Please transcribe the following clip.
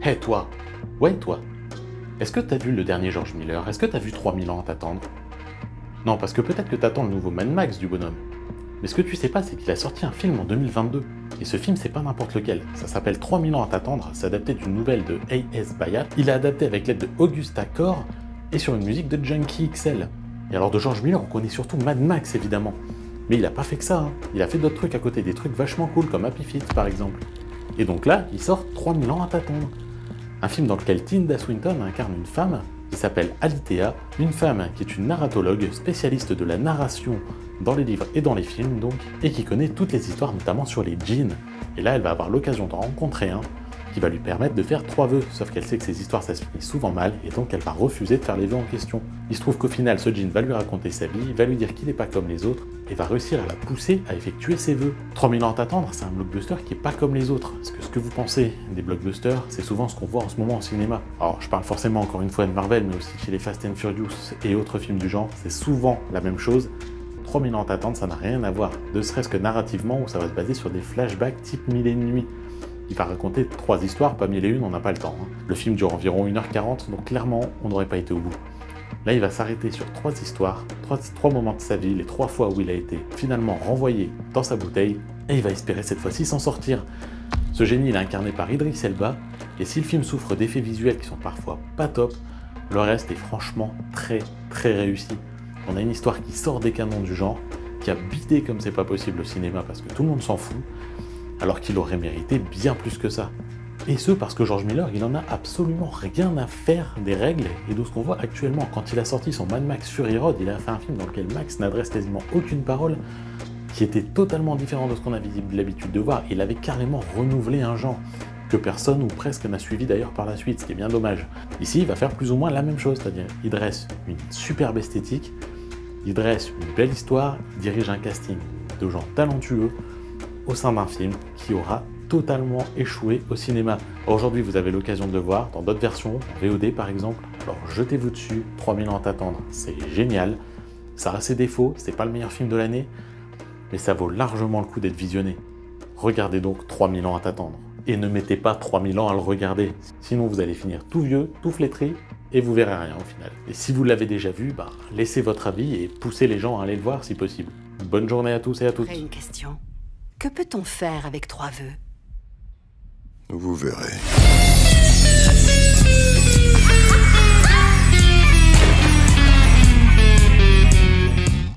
Hé toi, ouais toi, est-ce que t'as vu le dernier George Miller? Est-ce que t'as vu 3000 ans à t'attendre? Non, parce que peut-être que t'attends le nouveau Mad Max du bonhomme. Mais ce que tu sais pas, c'est qu'il a sorti un film en 2022. Et ce film, c'est pas n'importe lequel. Ça s'appelle 3000 ans à t'attendre, c'est adapté d'une nouvelle de A.S. Byatt. Il est adapté avec l'aide de Augusta Kor et sur une musique de Junkie XL. Et alors de George Miller, on connaît surtout Mad Max évidemment. Mais il a pas fait que ça, hein. Il a fait d'autres trucs à côté, des trucs vachement cool comme Happy Feet par exemple. Et donc là, il sort 3000 ans à t'attendre. Un film dans lequel Tilda Swinton incarne une femme qui s'appelle Alitea, une femme qui est une narratologue, spécialiste de la narration dans les livres et dans les films donc, et qui connaît toutes les histoires notamment sur les djinns. Et là, elle va avoir l'occasion d'en rencontrer un qui va lui permettre de faire 3 vœux, sauf qu'elle sait que ces histoires ça se finit souvent mal, et donc elle va refuser de faire les vœux en question. Il se trouve qu'au final, ce djinn va lui raconter sa vie, va lui dire qu'il n'est pas comme les autres, et va réussir à la pousser à effectuer ses vœux. 3000 ans à t'attendre, c'est un blockbuster qui est pas comme les autres, parce que ce que vous pensez des blockbusters, c'est souvent ce qu'on voit en ce moment au cinéma. Alors je parle forcément encore une fois de Marvel, mais aussi chez les Fast and Furious et autres films du genre, c'est souvent la même chose. 3000 ans à t'attendre, ça n'a rien à voir, ne serait-ce que narrativement, où ça va se baser sur des flashbacks type 1000 et une nuits. Il va raconter 3 histoires, pas 1001, on n'a pas le temps. Hein. Le film dure environ 1h40, donc clairement, on n'aurait pas été au bout. Là, il va s'arrêter sur 3 histoires, 3 moments de sa vie, les 3 fois où il a été finalement renvoyé dans sa bouteille, et il va espérer cette fois-ci s'en sortir. Ce génie, il est incarné par Idris Elba, et si le film souffre d'effets visuels qui sont parfois pas top, le reste est franchement très réussi. On a une histoire qui sort des canons du genre, qui a bidé comme c'est pas possible au cinéma parce que tout le monde s'en fout, alors qu'il aurait mérité bien plus que ça. Et ce parce que George Miller, il en a absolument rien à faire des règles et de ce qu'on voit actuellement. Quand il a sorti son Mad Max Fury Road, il a fait un film dans lequel Max n'adresse quasiment aucune parole, qui était totalement différent de ce qu'on avait l'habitude de voir. Il avait carrément renouvelé un genre que personne ou presque n'a suivi d'ailleurs par la suite, ce qui est bien dommage. Ici, il va faire plus ou moins la même chose, c'est-à-dire il dresse une superbe esthétique, il dresse une belle histoire, il dirige un casting de gens talentueux au sein d'un film qui aura totalement échoué au cinéma. Aujourd'hui, vous avez l'occasion de le voir dans d'autres versions, en VOD par exemple. Alors jetez-vous dessus, 3000 ans à t'attendre, c'est génial. Ça a ses défauts, c'est pas le meilleur film de l'année, mais ça vaut largement le coup d'être visionné. Regardez donc 3000 ans à t'attendre. Et ne mettez pas 3000 ans à le regarder, sinon vous allez finir tout vieux, tout flétri, et vous verrez rien au final. Et si vous l'avez déjà vu, laissez votre avis et poussez les gens à aller le voir si possible. Bonne journée à tous et à toutes. Une question. Que peut-on faire avec 3 vœux? Vous verrez.